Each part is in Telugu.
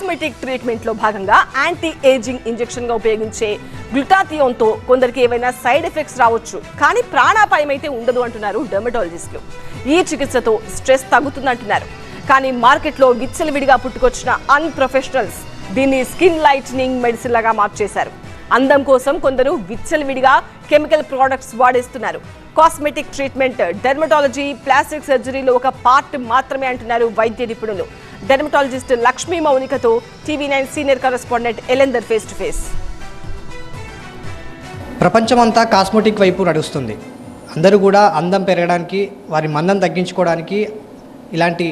కాస్మెటిక్ ట్రీట్మెంట్లో భాగంగా యాంటీ ఏజింగ్ ఇంజెక్షన్గా ఉపయోగించే గ్లూటాథియోన్తో కొందరికి ఏవైనా సైడ్ ఎఫెక్ట్స్ రావచ్చు, కానీ ప్రాణాపాయం అయితే ఉండదు అంటున్నారు డెర్మటాలజిస్టులు. ఈ చికిత్సతో స్ట్రెస్ తగ్గుతుందంటున్నారు. కానీ మార్కెట్లో విచ్చలవిడిగా పుట్టుకొచ్చిన అన్ప్రొఫెషనల్స్ దీన్ని స్కిన్ లైట్నింగ్ మెడిసిన్ లాగా మార్చేశారు. అందం కోసం కొందరు విచ్చలవిడిగా కెమికల్ ప్రోడక్ట్స్ వాడేస్తున్నారు. కాస్మెటిక్ ట్రీట్మెంట్ డెర్మటాలజీ, ప్లాస్టిక్ సర్జరీలో ఒక పార్ట్ మాత్రమే అంటున్నారు వైద్య నిపుణులు. డెర్మటాలజిస్ట్ లక్ష్మీ మౌనికతో TV nine senior correspondent Elender face to face. ప్రపంచమంతా కాస్మెటిక్ వైపు నడుస్తుంది. అందరూ కూడా అందం పెరగడానికి, వారి మందం తగ్గించుకోవడానికి ఇలాంటి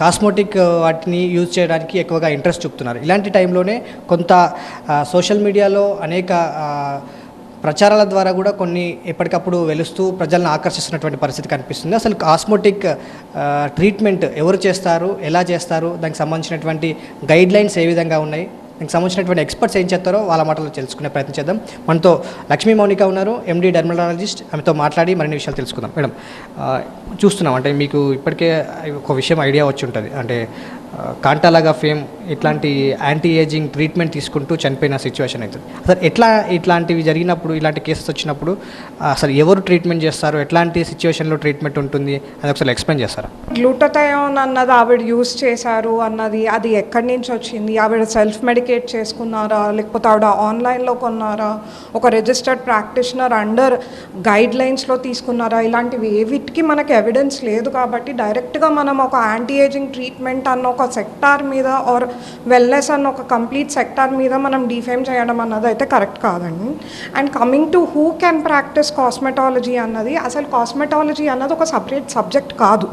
కాస్మెటిక్ వాటిని యూజ్ చేయడానికి ఎక్కువగా ఇంట్రెస్ట్ చూపుతున్నారు. ఇలాంటి టైంలోనే కొంత సోషల్ మీడియాలో అనేక ప్రచారాల ద్వారా కూడా కొన్ని ఎప్పటికప్పుడు వెలుస్తూ ప్రజలను ఆకర్షిస్తున్నటువంటి పరిస్థితి కనిపిస్తుంది. అసలు కాస్మెటిక్ ట్రీట్మెంట్ ఎవరు చేస్తారు, ఎలా చేస్తారు, దానికి సంబంధించినటువంటి గైడ్లైన్స్ ఏ విధంగా ఉన్నాయి, దానికి సంబంధించినటువంటి ఎక్స్పర్ట్స్ ఏం చేస్తారో వాళ్ళ మాటలు తెలుసుకునే ప్రయత్నం చేద్దాం. మనతో లక్ష్మీ మౌనిక ఉన్నారు, ఎండి డెర్మటాలజిస్ట్. ఆమెతో మాట్లాడి మరిన్ని విషయాలు తెలుసుకుందాం. మేడం, చూస్తున్నాం అంటే మీకు ఇప్పటికే ఒక విషయం ఐడియా వచ్చి ఉంటుంది, అంటే కాంటాలాగా ఫేమ్ ఇట్లాంటి యాంటీ ఏజింగ్ ట్రీట్మెంట్ తీసుకుంటూ చనిపోయిన సిచ్యువేషన్ అవుతుంది. అసలు ఇట్లాంటివి జరిగినప్పుడు, ఇలాంటి కేసెస్ వచ్చినప్పుడు అసలు ఎవరు ట్రీట్మెంట్ చేస్తారు, ఎట్లాంటి సిచ్యువేషన్లో ట్రీట్మెంట్ ఉంటుంది అది ఒకసారి ఎక్స్ప్లెయిన్ చేస్తారా? గ్లూటాథయోన్ అన్నది ఆవిడ యూజ్ చేశారు అన్నది అది ఎక్కడి నుంచి వచ్చింది, ఆవిడ సెల్ఫ్ మెడికేట్ చేసుకున్నారా లేకపోతే ఆవిడ ఆన్లైన్లో కొన్నారా, ఒక రిజిస్టర్డ్ ప్రాక్టీషనర్ అండర్ గైడ్ లైన్స్లో తీసుకున్నారా, ఇలాంటివి ఏవిటికి మనకు ఎవిడెన్స్ లేదు. కాబట్టి డైరెక్ట్గా మనం ఒక యాంటీ ఏజింగ్ ట్రీట్మెంట్ అన్న ఒక సెక్టార్ మీద ఆర్ వెల్నెస్ అన్న ఒక కంప్లీట్ సెక్టార్ మీద మనం డిఫేమ్ చేయడం అన్నది అయితే కరెక్ట్ కాదండి. And coming to who can practice cosmetology అన్నది, అసలు కాస్మెటాలజీ అన్నది ఒక సపరేట్ సబ్జెక్ట్ కాదు.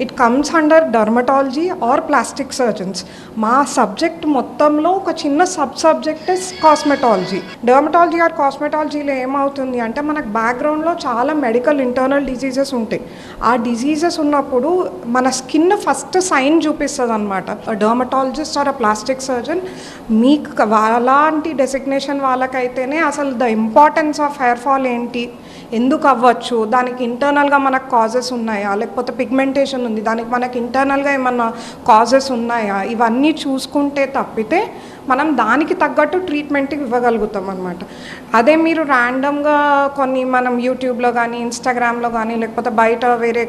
It comes under dermatology or plastic surgeons. మా సబ్జెక్ట్ మొత్తంలో ఒక చిన్న sub subject is cosmetology. Dermatology or కాస్మెటాలజీలో ఏమవుతుంది అంటే మనకు బ్యాక్గ్రౌండ్లో చాలా మెడికల్ ఇంటర్నల్ డిజీజెస్ ఉంటాయి. ఆ డిజీజెస్ ఉన్నప్పుడు మన స్కిన్ ఫస్ట్ సైన్ చూపిస్తుంది అనమాట. డర్మటాలజిస్ట్ ఆర్ ప్లాస్టిక్ సర్జన్ మీకు అలాంటి డెసిగ్నేషన్ వాళ్ళకైతేనే అసలు the importance of hair fall ఏంటి, ఎందుకు అవ్వచ్చు, దానికి ఇంటర్నల్గా మనకు కాజెస్ ఉన్నాయా, లేకపోతే పిగ్మెంటేషన్ ఉంది దానికి మనకి ఇంటర్నల్గా ఏమన్నా కాజెస్ ఉన్నాయా, ఇవన్నీ చూసుకుంటే తప్పితే మనం దానికి తగ్గట్టు ట్రీట్మెంట్ ఇవ్వగలుగుతాం అనమాట. అదే మీరు ర్యాండమ్గా కొన్ని మనం యూట్యూబ్లో కానీ ఇన్స్టాగ్రామ్లో కానీ లేకపోతే బయట వేరే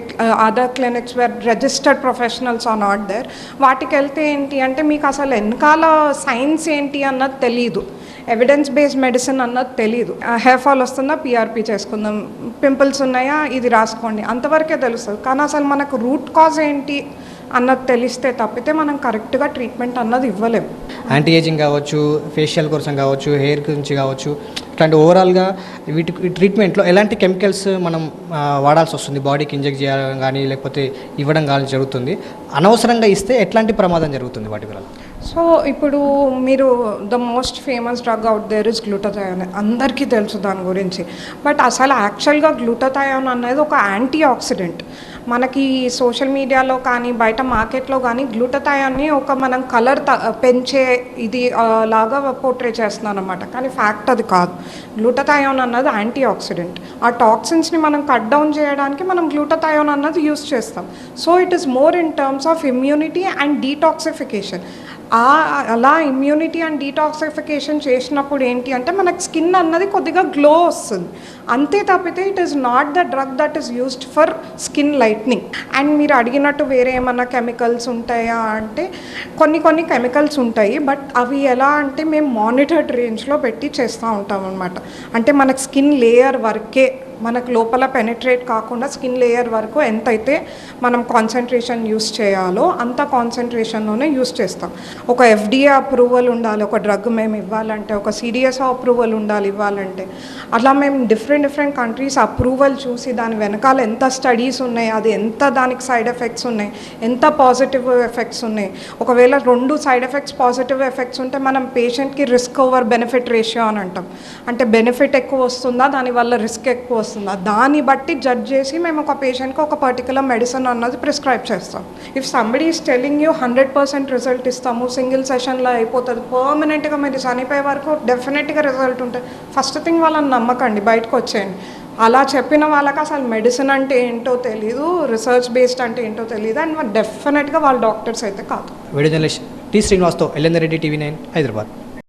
other clinics where registered professionals are not there, వాటికి వెళ్తే ఏంటి అంటే మీకు అసలు వెనకాల సైన్స్ ఏంటి అన్నది తెలీదు, ఎవిడెన్స్ బేస్డ్ మెడిసిన్ అన్నది తెలీదు. హెయిర్ ఫాల్ వస్తుందా, పిఆర్పి చేసుకుందాం, పింపుల్స్ ఉన్నాయా ఇది రాసుకోండి, అంతవరకే తెలుస్తుంది. కానీ అసలు మనకు రూట్ కాజ్ ఏంటి అన్నది తెలిస్తే తప్పితే మనం కరెక్ట్గా ట్రీట్మెంట్ అన్నది ఇవ్వలేము. యాంటీ ఏజింగ్ కావచ్చు, ఫేషియల్ కోసం కావచ్చు, హెయిర్ గురించి కావచ్చు, ఇట్లాంటి ఓవరాల్గా వీటి ట్రీట్మెంట్లో ఎలాంటి కెమికల్స్ మనం వాడాల్సి వస్తుంది, బాడీకి ఇంజెక్ట్ చేయడం కానీ లేకపోతే ఇవ్వడం కానీ జరుగుతుంది, అనవసరంగా ఇస్తే ఎట్లాంటి ప్రమాదం జరుగుతుంది వాటి వల్ల? సో ఇప్పుడు మీరు the most famous drug out there is glutathione, అందరికీ తెలుసు దాని గురించి. బట్ అసలు యాక్చువల్గా గ్లూటాథయోన్ అనేది ఒక యాంటీ ఆక్సిడెంట్. మనకి సోషల్ మీడియాలో కానీ బయట మార్కెట్లో కానీ గ్లూటాథయోన్ని ఒక మనం కలర్ పెంచే ఇది లాగా పోర్ట్రే చేస్తున్నాను అనమాట. కానీ ఫ్యాక్ట్ అది కాదు. గ్లూటాథయోన్ అన్నది యాంటీ ఆక్సిడెంట్. ఆ టాక్సిన్స్ని మనం కట్ డౌన్ చేయడానికి మనం గ్లూటాథయోన్ అన్నది యూస్ చేస్తాం. So it is more in terms of immunity and detoxification. అలా ఇమ్యూనిటీ అండ్ డీటాక్సిఫికేషన్ చేసినప్పుడు ఏంటి అంటే మనకు స్కిన్ అన్నది కొద్దిగా గ్లో వస్తుంది, అంతే తప్పితే it is not the drug that is used for skin lightning. And మీరు అడిగినట్టు వేరే ఏమన్నా కెమికల్స్ ఉంటాయా అంటే కొన్ని కెమికల్స్ ఉంటాయి. బట్ అవి ఎలా అంటే మేము మానిటర్డ్ రేంజ్లో పెట్టి చేస్తూ ఉంటాం అనమాట. అంటే మనకు స్కిన్ లేయర్ వరకే, మనకు లోపల పెనిట్రేట్ కాకుండా స్కిన్ లేయర్ వరకు ఎంతైతే మనం కాన్సన్ట్రేషన్ యూస్ చేయాలో అంత కాన్సన్ట్రేషన్లోనే యూస్ చేస్తాం. ఒక ఎఫ్డిఏ అప్రూవల్ ఉండాలి ఒక డ్రగ్ మేము ఇవ్వాలంటే, ఒక సిడిఎస్ఓ అప్రూవల్ ఉండాలి ఇవ్వాలంటే. అలా మేము డిఫరెంట్ కంట్రీస్ అప్రూవల్ చూసి దాని వెనకాల ఎంత స్టడీస్ ఉన్నాయి, అది ఎంత దానికి సైడ్ ఎఫెక్ట్స్ ఉన్నాయి, ఎంత పాజిటివ్ ఎఫెక్ట్స్ ఉన్నాయి. ఒకవేళ 2 సైడ్ ఎఫెక్ట్స్ పాజిటివ్ ఎఫెక్ట్స్ ఉంటే మనం పేషెంట్కి రిస్క్ ఓవర్ బెనిఫిట్ రేషియో అని అంటాం. అంటే బెనిఫిట్ ఎక్కువ వస్తుందా, దానివల్ల రిస్క్ ఎక్కువ వస్తుందా, దాన్ని బట్టి జడ్జ్ చేసి మేము ఒక పేషెంట్కి ఒక పర్టికులర్ మెడిసిన్ అన్నది ప్రిస్క్రైబ్ చేస్తాం. If somebody is telling you 100% result ఇస్తాము, సింగిల్ సెషన్లో అయిపోతుంది, పర్మనెంట్గా మీరు చనిపోయే వరకు డెఫినెట్గా రిజల్ట్ ఉంటుంది, ఫస్ట్ థింగ్ వాళ్ళని నమ్మకండి, బయటకు వచ్చేయండి. అలా చెప్పిన వాళ్ళకి అసలు మెడిసిన్ అంటే ఏంటో తెలీదు, రీసెర్చ్ బేస్డ్ అంటే ఏంటో తెలియదు, అండ్ డెఫినెట్గా వాళ్ళ డాక్టర్స్ అయితే కాదు. వీడియో జర్నలిస్ట్ శ్రీనివాస్తో ఎల్ఎందర్ రెడ్డి, టీవీ 9 హైదరాబాద్.